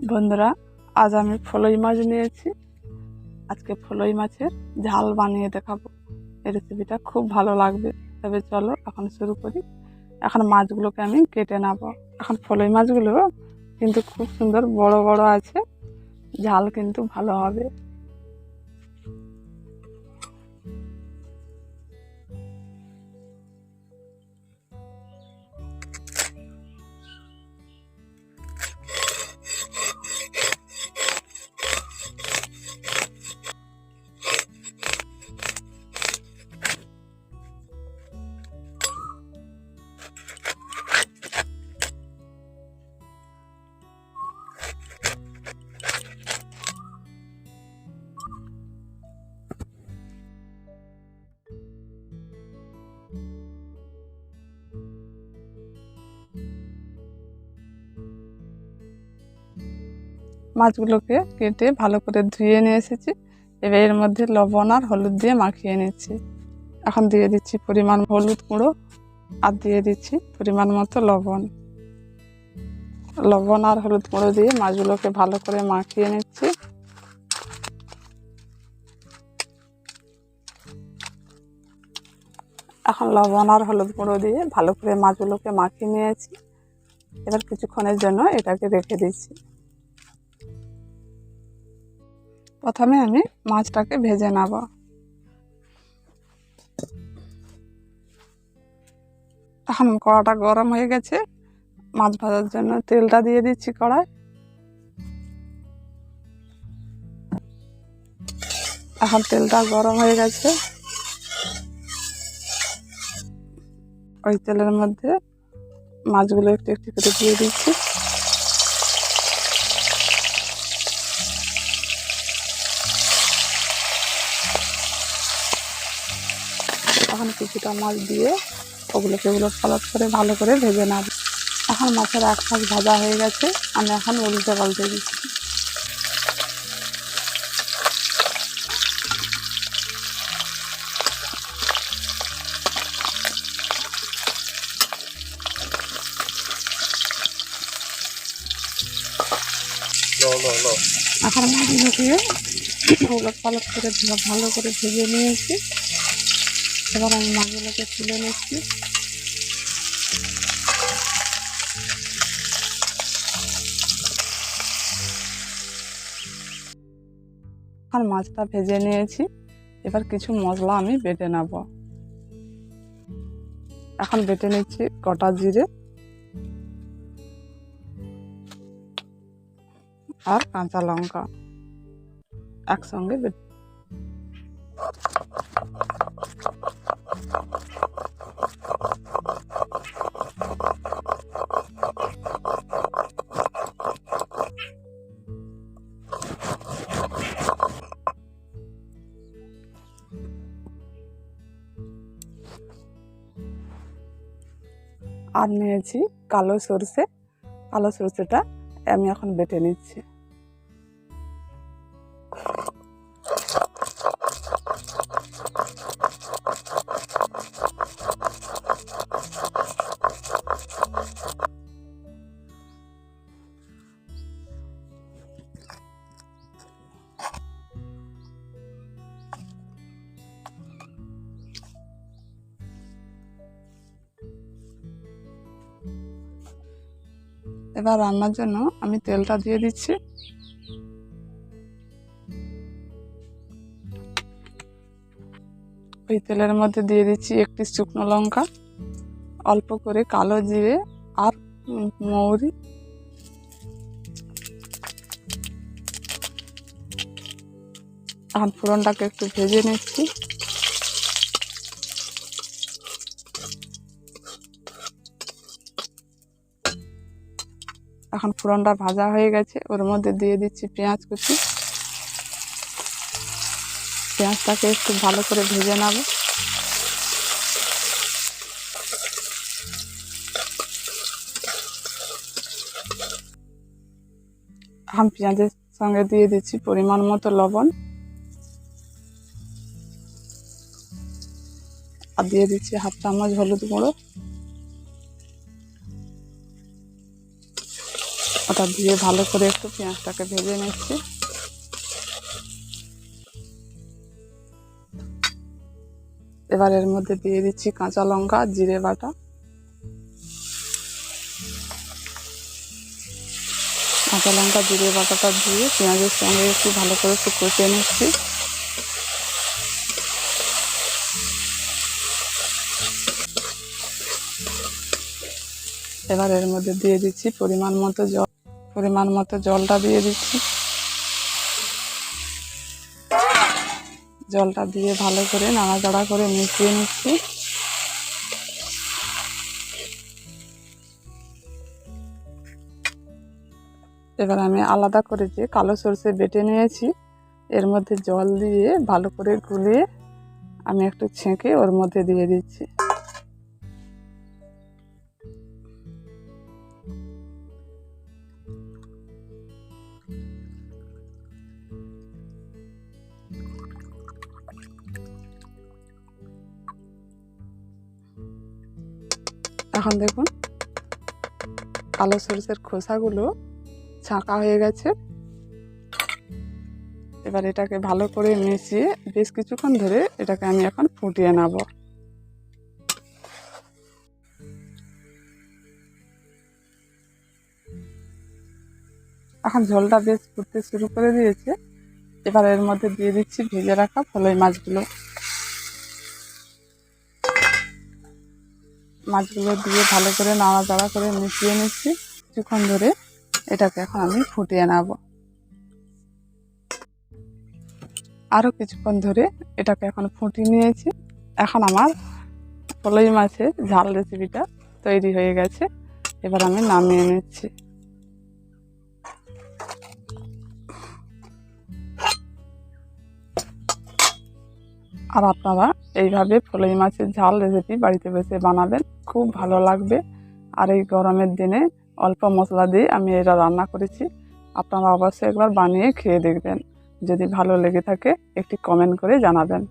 বন্ধুরা, আজ আমি ফলই মাছ নিয়েছি। আজকে ফলই মাছের ঝাল বানিয়ে দেখাবো। এই রেসিপিটা খুব ভালো লাগবে। তবে চলো এখন শুরু করি। এখন মাছগুলোকে আমি কেটে নেব। এখন ফলই মাছগুলো কিন্তু খুব সুন্দর বড় বড় আছে, ঝাল কিন্তু ভালো হবে। মাছগুলোকে কেটে ভালো করে ধুয়ে নিয়ে এসেছি। এবার এর মধ্যে লবণ আর হলুদ দিয়ে মাখিয়ে নিচ্ছি। এখন দিয়ে দিচ্ছি পরিমাণ হলুদ গুঁড়ো আর দিয়ে দিচ্ছি পরিমাণ মতো লবণ। লবণ আর হলুদ গুঁড়ো দিয়ে মাছগুলোকে ভালো করে মাখিয়ে নিচ্ছি। এখন লবণ আর হলুদ গুঁড়ো দিয়ে ভালো করে মাছগুলোকে মাখিয়ে নিয়েছি। এবার কিছুক্ষণের জন্য এটাকে রেখে দিচ্ছি। প্রথমে আমি মাছটাকে ভেজে নেব। এখন কড়াটা গরম হয়ে গেছে। মাছ ভাজার জন্য তেলটা দিয়ে দিচ্ছি কড়ায়। এখন তেলটা গরম হয়ে গেছে। ওই তেলের মধ্যে মাছগুলো একটু একটু করে দিয়ে দিচ্ছি। এখন কিছুটা মাছ দিয়ে ওগুলোকে পালট করে ভালো করে ভেজে নেব। এখন মাছের এক পাশ ভাজা হয়ে গেছে, আমি এখন উল্টে পাল্টে দিচ্ছি। এখন মাছগুলোকে উলট পালট করে ভালো করে ভেজে নিয়েছি। এবার আমি মাছগুলোকে তুলে নিচ্ছি। এখন মাছটা ভেজে নিয়েছি। এবার কিছু মশলা আমি বেটে নেব। এখন বেটে নিচ্ছি গোটা জিরে আর কাঁচা লঙ্কা একসঙ্গে বেটে। আর নিয়েছি কালো সরষে। কালো সরষেটা আমি এখন বেটে নিচ্ছি। এবার রান্নার জন্য আমি তেলটা দিয়ে দিচ্ছি। ওই তেলের মধ্যে দিয়ে দিচ্ছি একটি শুকনো লঙ্কা, অল্প করে কালো জিরে আর মৌরি। এখন ফোড়নটাকে একটু ভেজে নিচ্ছি। এখন ফোড়নটা ভাজা হয়ে গেছে, ওর মধ্যে দিয়ে দিচ্ছি পেঁয়াজ কুচি। পেঁয়াজটাকে একটু ভালো করে ভেজে নেব। এখন পেঁয়াজের সঙ্গে দিয়ে দিচ্ছি পরিমাণ মতো লবণ আর দিয়ে দিচ্ছি হাফ চামচ হলুদ গুঁড়ো। ওটা দিয়ে ভালো করে একটু পেঁয়াজটাকে ভেজে নিচ্ছি। এবার এর মধ্যে দিয়ে দিচ্ছি কাঁচা লঙ্কা, জিরে বাটা। কাঁচা লঙ্কা জিরে বাটাটা দিয়ে পেঁয়াজের সঙ্গে একটু ভালো করে একটু কষিয়ে নিচ্ছি। এবার এর মধ্যে দিয়ে দিচ্ছি পরিমাণ মতো জলটা দিয়ে দিচ্ছি। জলটা দিয়ে ভালো করে নাড়াচাড়া করে মিশিয়ে নিচ্ছি। এবার আমি আলাদা করে যে কালো সরষে বেটে নিয়েছি এর মধ্যে জল দিয়ে ভালো করে গুলিয়ে আমি একটু ছেঁকে ওর মধ্যে দিয়ে দিচ্ছি। এখন দেখুন কালো সরষের খোসাগুলো ছাঁকা হয়ে গেছে। এবার এটাকে ভালো করে মিশিয়ে বেশ কিছুক্ষণ ধরে এটাকে আমি এখন ফুটিয়ে নেব। এখন ঝোলটা বেশ ফুটতে শুরু করে দিয়েছে। এবার এর মধ্যে দিয়ে দিচ্ছি ভেজে রাখা ফলই মাছগুলো। মাছগুলো দিয়ে ভালো করে নাড়াচাড়া করে মিশিয়ে নিচ্ছি। কিছুক্ষণ ধরে এটাকে এখন আমি ফুটিয়ে নেব। আরও কিছুক্ষণ ধরে এটাকে এখন ফুটিয়ে নিয়েছি। এখন আমার ফলই মাছের ঝাল রেসিপিটা তৈরি হয়ে গেছে। এবার আমি নামিয়ে নিচ্ছি। আর আপনারা এইভাবে ফলই মাছের ঝাল রেসিপি বাড়িতে বসে বানাবেন, খুব ভালো লাগবে। আর এই গরমের দিনে অল্প মশলা দিয়ে আমি এটা রান্না করেছি। আপনারা অবশ্যই একবার বানিয়ে খেয়ে দেখবেন। যদি ভালো লেগে থাকে একটি কমেন্ট করে জানাবেন।